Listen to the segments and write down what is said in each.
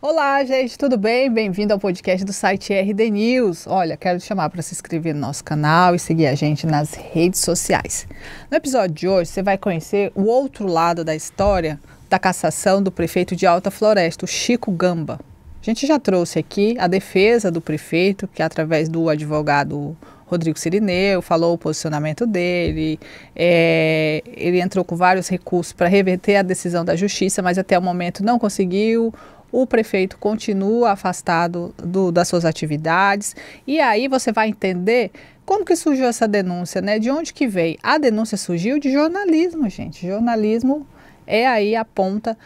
Olá, gente, tudo bem? Bem-vindo ao podcast do site RD News. Olha, quero te chamar para se inscrever no nosso canal e seguir a gente nas redes sociais. No episódio de hoje, você vai conhecer o outro lado da história da cassação do prefeito de Alta Floresta, o Chico Gamba. A gente já trouxe aqui a defesa do prefeito, que através do advogado Rodrigo Cirineu falou o posicionamento dele, ele entrou com vários recursos para reverter a decisão da justiça, mas até o momento não conseguiu. O prefeito continua afastado das suas atividades. E aí você vai entender como que surgiu essa denúncia, né? De onde que veio? A denúncia surgiu de jornalismo, gente. Jornalismo é aí a ponta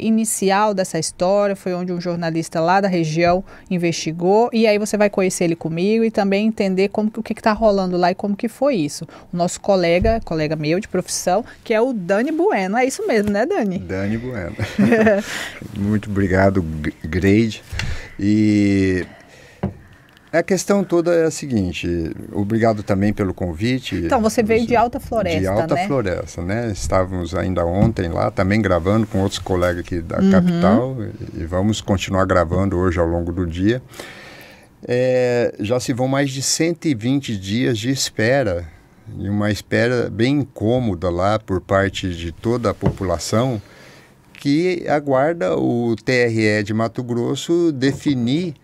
inicial dessa história. Foi onde um jornalista lá da região investigou. E aí você vai conhecer ele comigo e também entender o que está rolando lá e como que foi isso. O nosso colega meu de profissão, que é o Dani Bueno. É isso mesmo, né, Dani? Dani Bueno. Muito obrigado, Greide. E a questão toda é a seguinte, obrigado também pelo convite. Então, você veio de Alta Floresta, né? De Alta Floresta, né? Estávamos ainda ontem lá, também gravando com outros colegas aqui da capital, e vamos continuar gravando hoje ao longo do dia. Já se vão mais de 120 dias de espera, e uma espera bem incômoda lá por parte de toda a população, que aguarda o TRE de Mato Grosso definir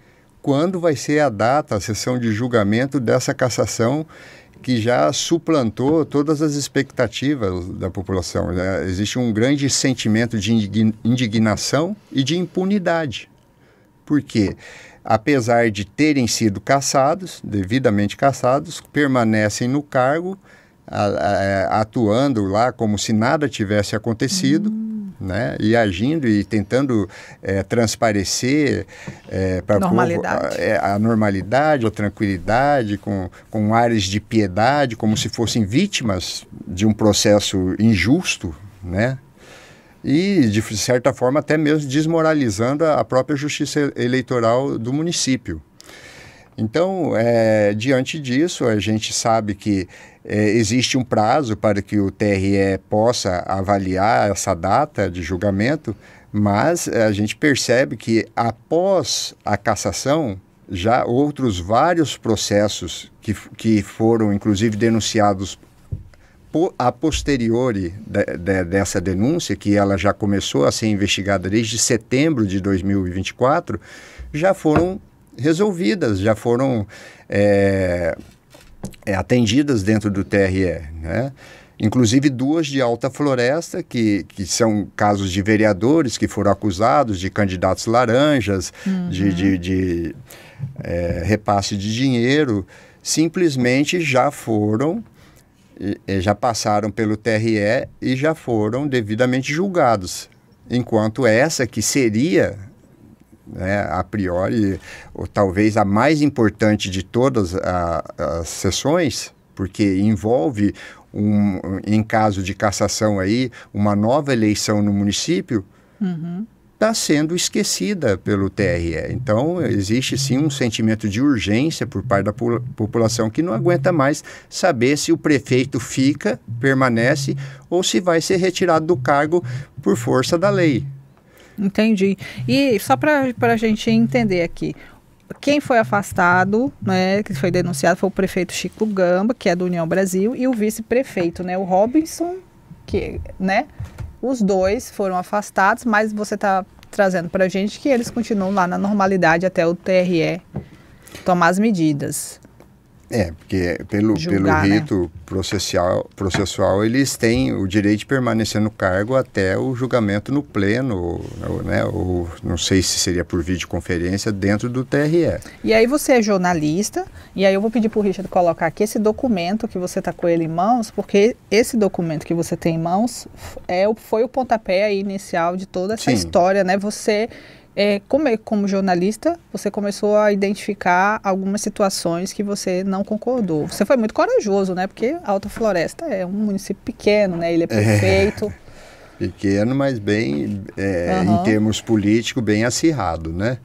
quando vai ser a data, a sessão de julgamento dessa cassação que já suplantou todas as expectativas da população. Existe um grande sentimento de indignação e de impunidade. Por quê? Apesar de terem sido cassados, devidamente cassados, permanecem no cargo, atuando lá como se nada tivesse acontecido, né? E agindo e tentando transparecer para a normalidade, a tranquilidade, com ares de piedade, como se fossem vítimas de um processo injusto, né? E, de certa forma, até mesmo desmoralizando a própria justiça eleitoral do município. Então, diante disso, a gente sabe que existe um prazo para que o TRE possa avaliar essa data de julgamento, mas a gente percebe que após a cassação, já outros vários processos que foram, inclusive, denunciados a posteriori dessa denúncia, que ela já começou a ser investigada desde setembro de 2024, já foram resolvidas, já foram atendidas dentro do TRE, né? Inclusive 2 de Alta Floresta, que são casos de vereadores que foram acusados de candidatos laranjas, de repasse de dinheiro, simplesmente já passaram pelo TRE e já foram devidamente julgados. Enquanto essa que seria, a priori, ou talvez a mais importante de todas as sessões, porque envolve, em caso de cassação aí, uma nova eleição no município, está sendo esquecida pelo TRE. Então, existe sim um sentimento de urgência por parte da população que não aguenta mais saber se o prefeito permanece, ou se vai ser retirado do cargo por força da lei. Entendi. E só para a gente entender aqui, quem foi afastado, né, que foi denunciado, foi o prefeito Chico Gamba, que é do União Brasil, e o vice-prefeito, né, o Robinson, que, né, os dois foram afastados, mas você está trazendo para a gente que eles continuam lá na normalidade até o TRE tomar as medidas. Porque pelo rito processual, eles têm o direito de permanecer no cargo até o julgamento no pleno, né, ou não sei se seria por videoconferência, dentro do TRE. E aí você é jornalista, e aí eu vou pedir para o Richard colocar aqui esse documento que você está com ele em mãos, porque esse documento que você tem em mãos foi o pontapé aí inicial de toda essa história, né? Você... como jornalista, você começou a identificar algumas situações que você não concordou. Você foi muito corajoso, né? Porque Alta Floresta é um município pequeno, né? Ele é prefeito. Pequeno, mas bem, em termos políticos, bem acirrado, né?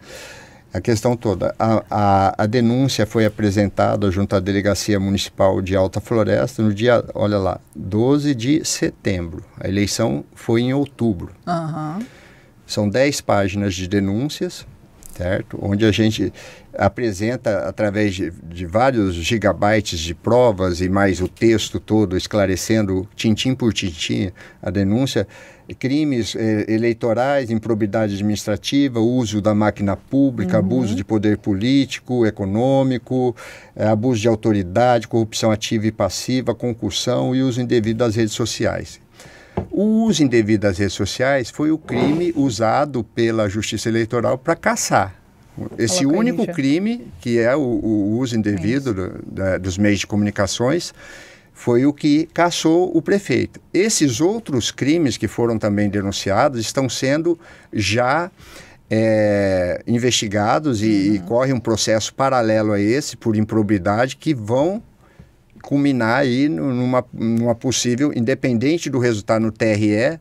A questão toda, a denúncia foi apresentada junto à Delegacia Municipal de Alta Floresta no dia, olha lá, 12 de setembro. A eleição foi em outubro. São 10 páginas de denúncias, certo? Onde a gente apresenta, através de vários gigabytes de provas e mais o texto todo, esclarecendo tintim por tintim a denúncia, crimes eleitorais, improbidade administrativa, uso da máquina pública, abuso de poder político, econômico, abuso de autoridade, corrupção ativa e passiva, concussão e uso indevido das redes sociais. O uso indevido das redes sociais foi o crime usado pela Justiça Eleitoral para caçar. Esse único crime, que é o uso indevido dos meios de comunicações, foi o que caçou o prefeito. Esses outros crimes que foram também denunciados estão sendo já investigados e corre um processo paralelo a esse, por improbidade, que vão culminar aí numa possível, independente do resultado no TRE,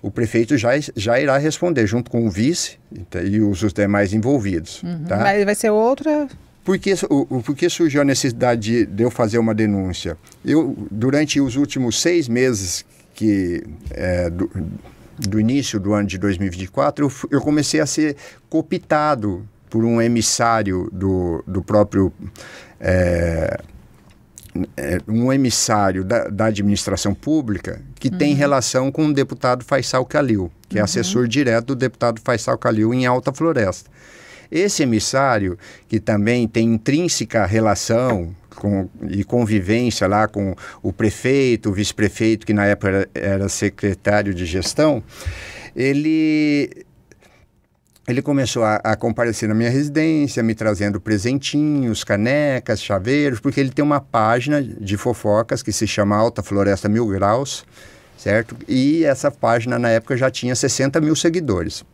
o prefeito já irá responder, junto com o vice e os demais envolvidos. Tá? Mas vai ser outra... Por que surgiu a necessidade de eu fazer uma denúncia? Durante os últimos 6 meses do início do ano de 2024, eu comecei a ser cooptado por um emissário do próprio... um emissário da administração pública que tem relação com o deputado Faisal Khalil, que é assessor direto do deputado Faisal Khalil em Alta Floresta. Esse emissário, que também tem intrínseca relação e convivência lá com o prefeito, o vice-prefeito, que na época era secretário de gestão, ele começou a comparecer na minha residência, me trazendo presentinhos, canecas, chaveiros, porque ele tem uma página de fofocas que se chama Alta Floresta 1000 Graus, certo? E essa página, na época, já tinha 60 mil seguidores.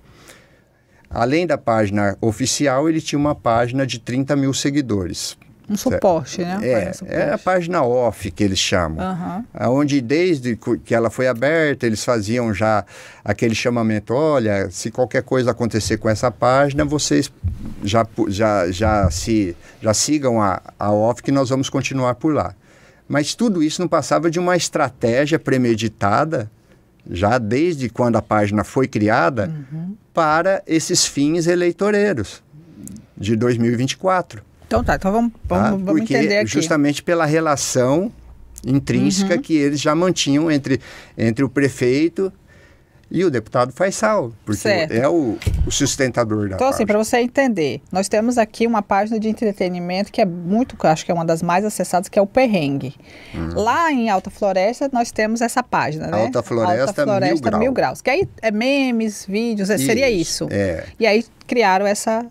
Além da página oficial, ele tinha uma página de 30 mil seguidores. Um suporte, né? É a página off, que eles chamam. Onde, desde que ela foi aberta, eles faziam já aquele chamamento: olha, se qualquer coisa acontecer com essa página, vocês já sigam a off, que nós vamos continuar por lá. Mas tudo isso não passava de uma estratégia premeditada, já desde quando a página foi criada, para esses fins eleitoreiros de 2024. Então vamos entender aqui. Justamente pela relação intrínseca que eles já mantinham entre o prefeito e o deputado Faisal, porque é o sustentador da Então, assim, para você entender, nós temos aqui uma página de entretenimento que é acho que é uma das mais acessadas, que é o Perrengue. Lá em Alta Floresta, nós temos essa página, né? Alta Floresta 1000 Graus. Que aí é memes, vídeos, seria isso. E aí criaram essa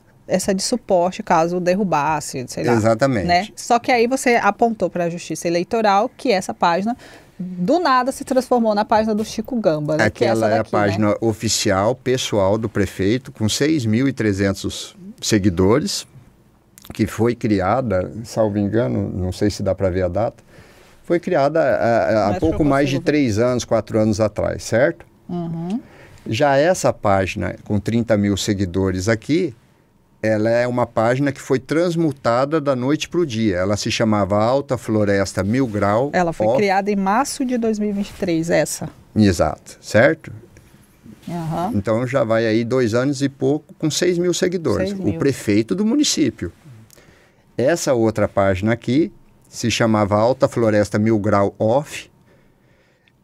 de suporte caso derrubasse, sei lá. Exatamente. Né? Só que aí você apontou para a Justiça Eleitoral que essa página do nada se transformou na página do Chico Gamba. Né? Aquela é a página oficial, pessoal do prefeito, com 6.300 seguidores, que foi criada, salvo engano, não sei se dá para ver a data, foi criada há pouco mais de 3 anos, 4 anos atrás, certo? Já essa página, com 30 mil seguidores aqui, ela é uma página que foi transmutada da noite para o dia. Ela se chamava Alta Floresta 1000 Grau. Ela foi criada em março de 2023, essa. Exato, certo? Então já vai aí 2 anos e pouco com 6 mil seguidores. 6 mil. O prefeito do município. Essa outra página aqui se chamava Alta Floresta 1000 Grau Off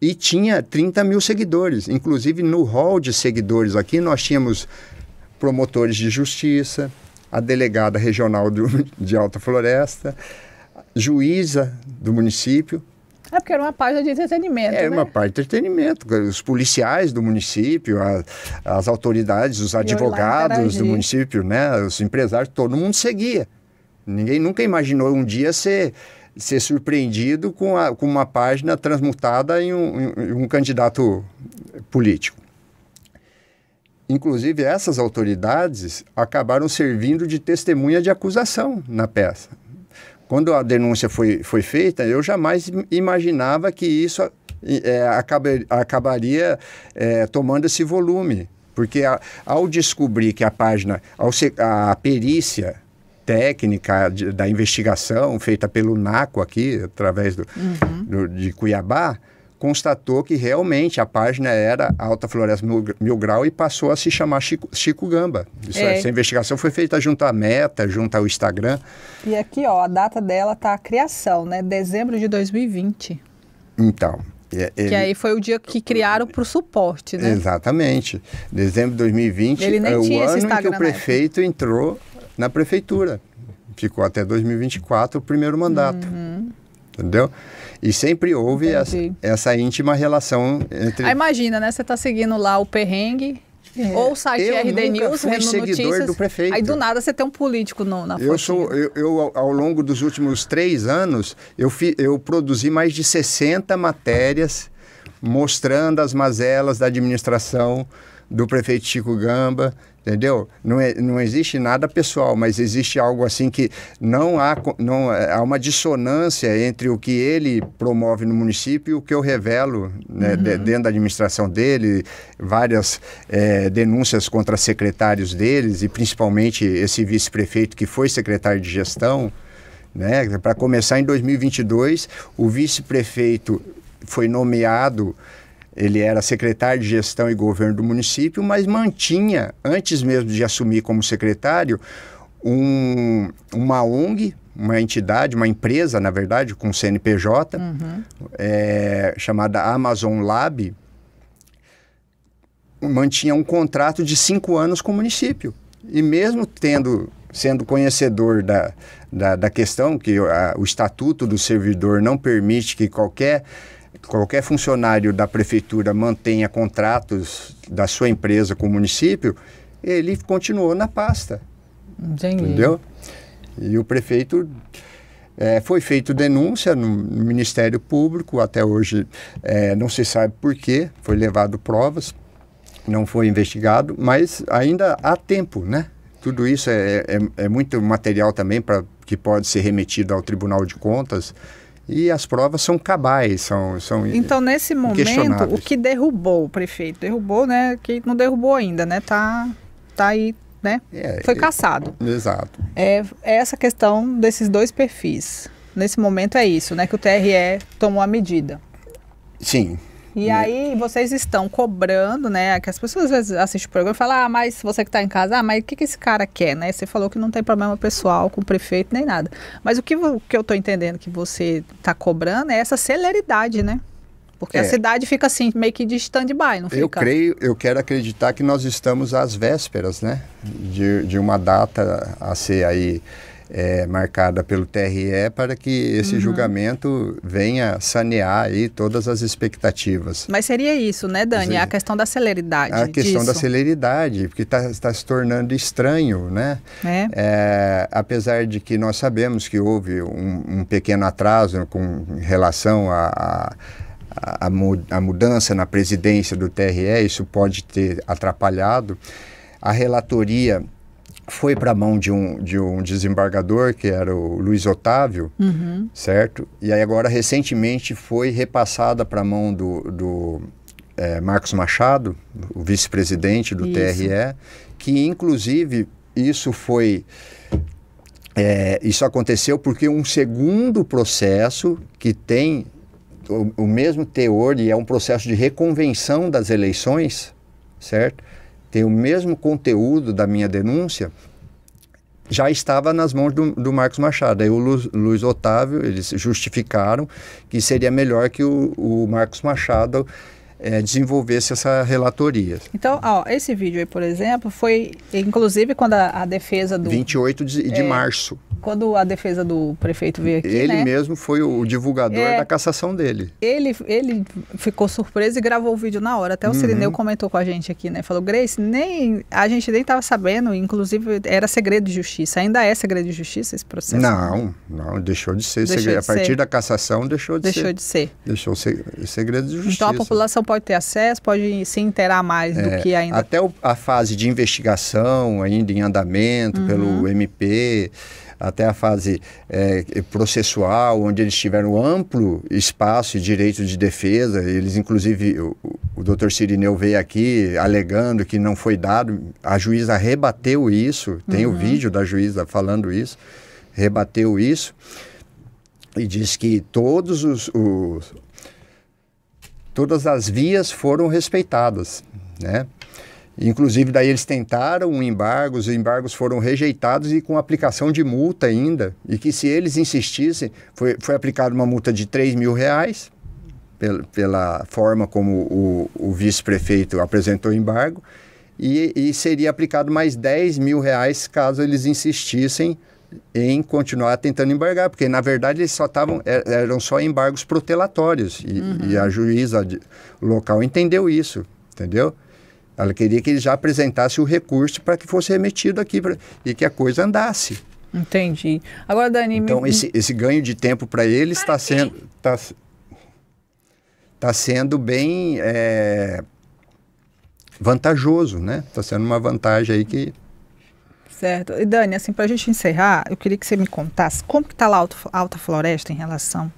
e tinha 30 mil seguidores. Inclusive no hall de seguidores aqui nós tínhamos promotores de justiça, a delegada regional de Alta Floresta, juíza do município. Porque era uma página de entretenimento, né? Uma página de entretenimento. Os policiais do município, as autoridades, os advogados do município, né? Os empresários, todo mundo seguia. Ninguém nunca imaginou um dia ser surpreendido com uma página transmutada em um candidato político. Inclusive, essas autoridades acabaram servindo de testemunha de acusação na peça. Quando a denúncia foi feita, eu jamais imaginava que isso acabaria tomando esse volume. Porque ao descobrir que a página, a perícia técnica da investigação feita pelo NACO aqui, através de Cuiabá, constatou que realmente a página era Alta Floresta Mil Grau e passou a se chamar Chico Gamba. Essa investigação foi feita junto à Meta, junto ao Instagram. E aqui, ó, a data dela tá a criação, né? Dezembro de 2020. Então... que aí foi o dia que criaram para o suporte, né? Exatamente. Dezembro de 2020 Ele nem é o tinha esse ano em que Instagram o prefeito entrou na prefeitura. Ficou até 2024 o primeiro mandato. Entendeu? E sempre houve essa íntima relação entre... Aí imagina, né? Você está seguindo lá o perrengue, ou o site RD News, fui seguidor notícias, do prefeito. Aí do nada você tem um político na foto. Eu, ao longo dos últimos 3 anos, eu produzi mais de 60 matérias mostrando as mazelas da administração do prefeito Chico Gamba, entendeu? Não existe nada pessoal, mas existe algo assim que há uma dissonância entre o que ele promove no município e o que eu revelo, né, dentro da administração dele, várias denúncias contra secretários deles e principalmente esse vice-prefeito que foi secretário de gestão, né? Para começar, em 2022, o vice-prefeito foi nomeado. Ele era secretário de gestão e governo do município, mas mantinha, antes mesmo de assumir como secretário, uma ONG, uma entidade, uma empresa, na verdade, com CNPJ, chamada Amazon Lab, mantinha um contrato de 5 anos com o município. E mesmo sendo conhecedor da questão, que o Estatuto do Servidor não permite que qualquer funcionário da prefeitura mantenha contratos da sua empresa com o município, ele continuou na pasta. Entendi. Entendeu? E o prefeito... foi feita denúncia no Ministério Público, até hoje não se sabe por quê, foi levado provas, não foi investigado, mas ainda há tempo, né? Tudo isso é muito material também que pode ser remetido ao Tribunal de Contas. E as provas são cabais, são Então, nesse momento, o que derrubou o prefeito? Derrubou, né? Que não derrubou ainda, né? Tá aí, né? Foi cassado. Exato. É essa questão desses 2 perfis. Nesse momento é isso, né? Que o TRE tomou a medida. Sim. E aí vocês estão cobrando, né? Que as pessoas às vezes assistem o programa e falam, mas você que está em casa, mas o que esse cara quer, né? Você falou que não tem problema pessoal com o prefeito nem nada. Mas o que eu estou entendendo que você está cobrando é essa celeridade, né? Porque a cidade fica assim, meio que de stand-by, não fica? Eu quero acreditar que nós estamos às vésperas, né? De uma data a ser aí marcada pelo TRE para que esse julgamento venha sanear aí todas as expectativas. Mas seria isso, né, Dani? A questão da celeridade. A questão da celeridade, porque está se tornando estranho, né? Apesar de que nós sabemos que houve um pequeno atraso com relação a mudança na presidência do TRE, isso pode ter atrapalhado. A relatoria foi para a mão de um desembargador, que era o Luiz Otávio, certo? E aí agora, recentemente, foi repassada para a mão do Marcos Machado, o vice-presidente do TRE, que inclusive isso aconteceu porque um segundo processo que tem o mesmo teor e é um processo de reconvenção das eleições, certo? Tem o mesmo conteúdo da minha denúncia, já estava nas mãos do Marcos Machado. Aí o Luiz Otávio, eles justificaram que seria melhor que o Marcos Machado desenvolvesse essa relatoria. Então, esse vídeo aí, por exemplo, foi inclusive quando a defesa do... 28 de março. Quando a defesa do prefeito veio aqui, ele mesmo foi o divulgador da cassação dele. Ele ficou surpreso e gravou o vídeo na hora. Até o Cirineu comentou com a gente aqui, né? Falou, Grace, a gente nem estava sabendo, inclusive era segredo de justiça. Ainda é segredo de justiça esse processo? Não, deixou de ser segredo. A partir da cassação deixou de ser. Deixou segredo de justiça. Então a população pode ter acesso, pode se inteirar mais do que ainda... Até a fase de investigação ainda em andamento pelo MP... até a fase processual, onde eles tiveram amplo espaço e direito de defesa. Eles, inclusive, o doutor Cirineu veio aqui alegando que não foi dado. A juíza rebateu isso, tem o vídeo da juíza falando isso, rebateu isso e diz que todos todas as vias foram respeitadas, né? Inclusive, daí eles tentaram um embargo, os embargos foram rejeitados e com aplicação de multa ainda. E que se eles insistissem, foi aplicada uma multa de R$3.000, pela forma como o vice-prefeito apresentou o embargo, e seria aplicado mais R$10.000 caso eles insistissem em continuar tentando embargar, porque na verdade eles eram só embargos protelatórios, e a juíza local entendeu isso, entendeu? Ela queria que ele já apresentasse o recurso para que fosse remetido aqui e que a coisa andasse. Entendi. Agora, Dani... Então, esse ganho de tempo para eles está sendo bem vantajoso, né? Está sendo uma vantagem aí que... Certo. E Dani, assim, para a gente encerrar, eu queria que você me contasse como que está lá a Alta Floresta em relação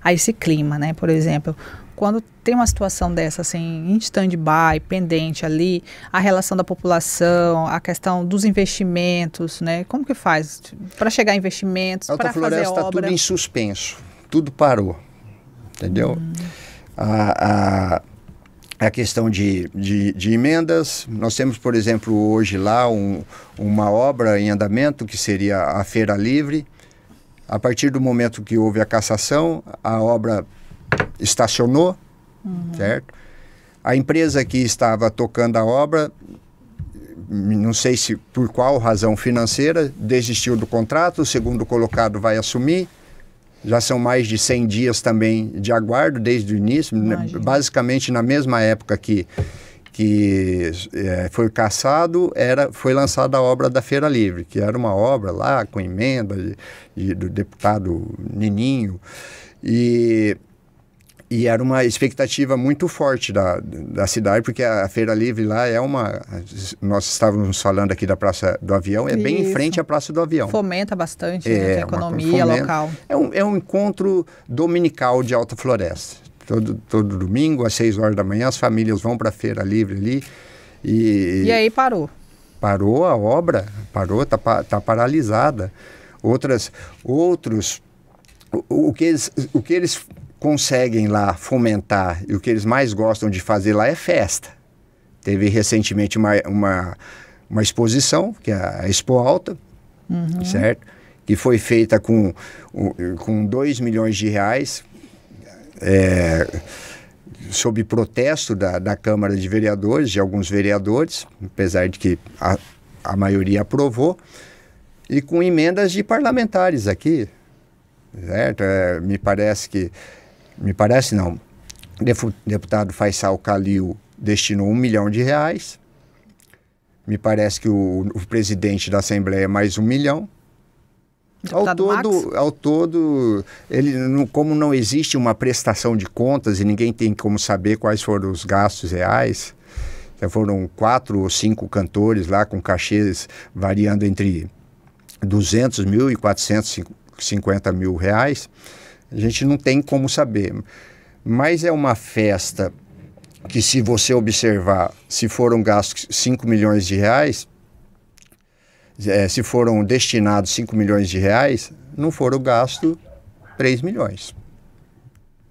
a esse clima, né? Por exemplo... Quando tem uma situação dessa, assim, em stand-by, pendente ali, a relação da população, a questão dos investimentos, né? Como que faz para chegar a investimentos, para fazer obra? A Alta Floresta está tudo em suspenso, tudo parou, entendeu? A questão de emendas, nós temos, por exemplo, hoje lá uma obra em andamento, que seria a Feira Livre. A partir do momento que houve a cassação, a obra estacionou, certo? A empresa que estava tocando a obra, não sei se por qual razão financeira, desistiu do contrato, o segundo colocado vai assumir. Já são mais de 100 dias também de aguardo desde o início, basicamente na mesma época que foi cassado, foi lançada a obra da Feira Livre, que era uma obra lá com emenda do deputado Nininho, e era uma expectativa muito forte da cidade, porque a Feira Livre lá nós estávamos falando aqui da Praça do Avião, bem em frente à Praça do Avião. Fomenta bastante, né, a economia local. É um encontro dominical de Alta Floresta. Todo domingo, às 6 horas da manhã, as famílias vão para a Feira Livre ali. E aí parou? Parou a obra, tá paralisada. Outros, o que eles conseguem lá fomentar e o que eles mais gostam de fazer lá é festa. Teve recentemente uma exposição, que é a Expo Alta, certo? Que foi feita com R$2 milhões, sob protesto da Câmara de Vereadores, de alguns vereadores, apesar de que a maioria aprovou, e com emendas de parlamentares aqui, certo? Deputado Faisal Calil destinou R$1 milhão. Me parece que o presidente da Assembleia mais R$1 milhão. Ao todo, como não existe uma prestação de contas e ninguém tem como saber quais foram os gastos reais, foram 4 ou 5 cantores lá com cachês variando entre R$200 mil e R$450 mil. A gente não tem como saber. Mas é uma festa que, se você observar, se foram gastos R$5 milhões, se foram destinados R$5 milhões, não foram gastos R$3 milhões.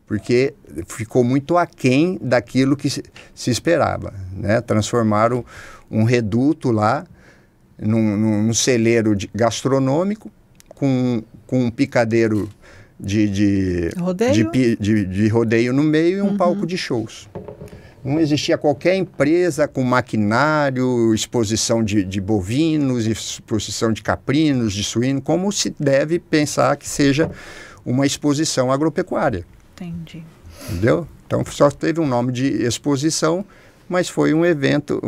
Porque ficou muito aquém daquilo que se esperava, né? Transformaram um reduto lá num celeiro gastronômico com um picadeiro de rodeio no meio e um palco de shows. Não existia qualquer empresa com maquinário, exposição de bovinos, exposição de caprinos, de suíno, como se deve pensar que seja uma exposição agropecuária. Entendi. Entendeu? Então só teve um nome de exposição, mas foi um evento,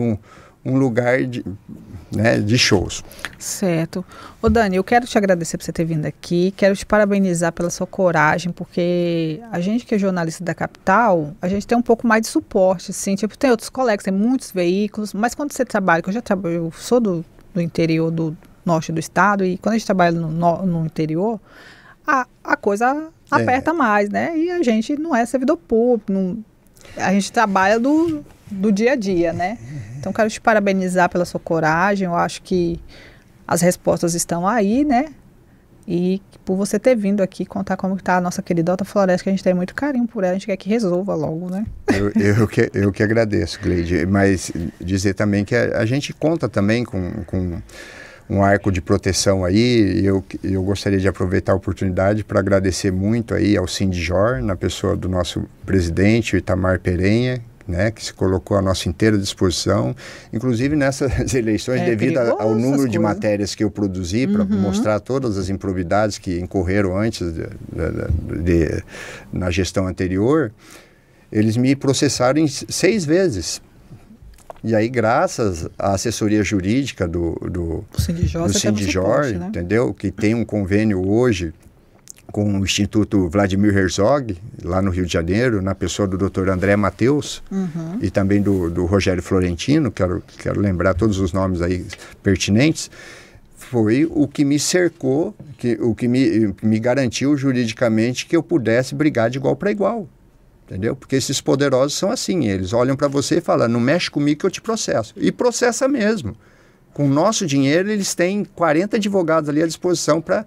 um lugar de shows. Certo. Ô Dani, eu quero te agradecer por você ter vindo aqui, quero te parabenizar pela sua coragem, porque a gente que é jornalista da capital, a gente tem um pouco mais de suporte, assim, tipo, tem outros colegas, tem muitos veículos, mas quando você trabalha, que eu sou do interior do norte do estado, e quando a gente trabalha no interior, a coisa aperta mais, né? E a gente não é servidor público, a gente trabalha do dia a dia, né? Então, quero te parabenizar pela sua coragem. Eu acho que as respostas estão aí, né? e por você ter vindo aqui contar como está a nossa querida Alta Floresta, que a gente tem muito carinho por ela, a gente quer que resolva logo, né? Eu que agradeço, Gleide, mas dizer também que a gente conta também com um arco de proteção aí, e eu gostaria de aproveitar a oportunidade para agradecer muito aí ao Sindijor, na pessoa do nosso presidente, o Itamar Perenha, né, que se colocou à nossa inteira disposição, inclusive nessas eleições, devido ao número de matérias que eu produzi para mostrar todas as improbidades que incorreram antes na gestão anterior, eles me processaram 6 vezes. E aí, graças à assessoria jurídica do Sindijor, né? Entendeu? Que tem um convênio hoje com o Instituto Vladimir Herzog, lá no Rio de Janeiro, na pessoa do Dr. André Mateus, e também do Rogério Florentino, quero lembrar todos os nomes aí pertinentes, foi o que me cercou, o que me garantiu juridicamente que eu pudesse brigar de igual para igual. Entendeu? Porque esses poderosos são assim, eles olham para você e falam, não mexe comigo que eu te processo. E processa mesmo. Com o nosso dinheiro, eles têm 40 advogados ali à disposição para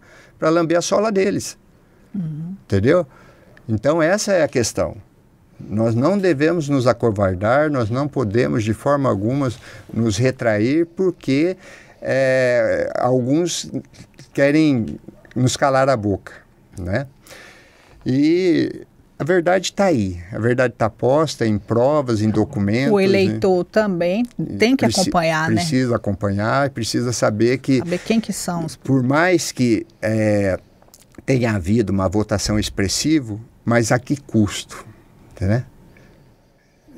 lamber a sola deles. Entendeu? Então, essa é a questão. Nós não devemos nos acovardar, nós não podemos de forma alguma nos retrair, porque alguns querem nos calar a boca, né? E a verdade está aí, a verdade está posta em provas, em documentos. O eleitor também tem que acompanhar, né? Precisa acompanhar, precisa saber que... Saber quem que são. Por mais que tenha havido uma votação expressiva, mas a que custo? Né?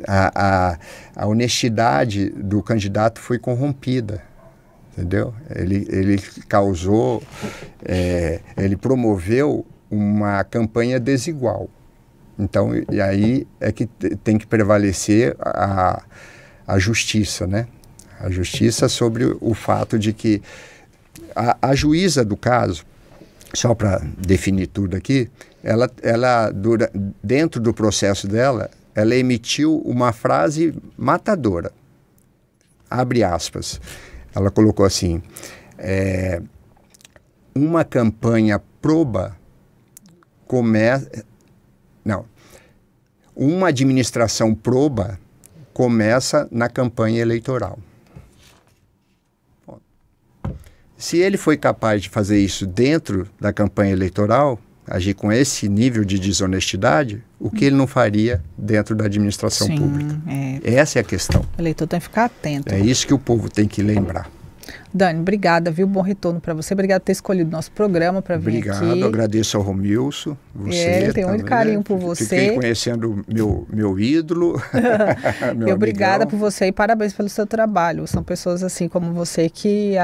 A honestidade do candidato foi corrompida, entendeu? Ele causou, ele promoveu uma campanha desigual. Então, e aí é que tem que prevalecer a justiça, né? A justiça sobre o fato de que a juíza do caso, só para definir tudo aqui, dentro do processo dela, ela emitiu uma frase matadora. Abre aspas. Ela colocou assim, uma campanha proba uma administração proba começa na campanha eleitoral. Bom, se ele foi capaz de fazer isso dentro da campanha eleitoral, agir com esse nível de desonestidade, o que ele não faria dentro da administração pública? Essa é a questão. O eleitor tem que ficar atento. É isso que o povo tem que lembrar. Dani, obrigada, viu? Bom retorno para você. Obrigada por ter escolhido nosso programa para vir aqui. Obrigado, agradeço ao Romilson. Você tenho muito carinho por você. Fiquei conhecendo meu ídolo. E obrigada por você e parabéns pelo seu trabalho. São pessoas assim como você que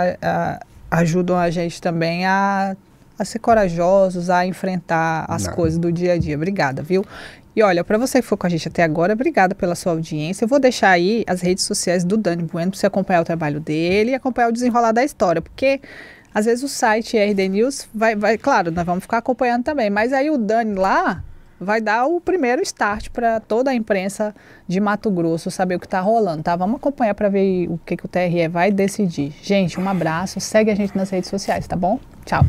ajudam a gente também a ser corajosos, a enfrentar as coisas do dia a dia. Obrigada, viu? E olha, para você que for com a gente até agora, obrigada pela sua audiência. Eu vou deixar aí as redes sociais do Dani Bueno para você acompanhar o trabalho dele e acompanhar o desenrolar da história, porque às vezes o site RD News vai, claro, nós vamos ficar acompanhando também, mas aí o Dani lá vai dar o primeiro start para toda a imprensa de Mato Grosso saber o que está rolando, tá? Vamos acompanhar para ver o que o TRE vai decidir. Gente, um abraço, segue a gente nas redes sociais, tá bom? Tchau!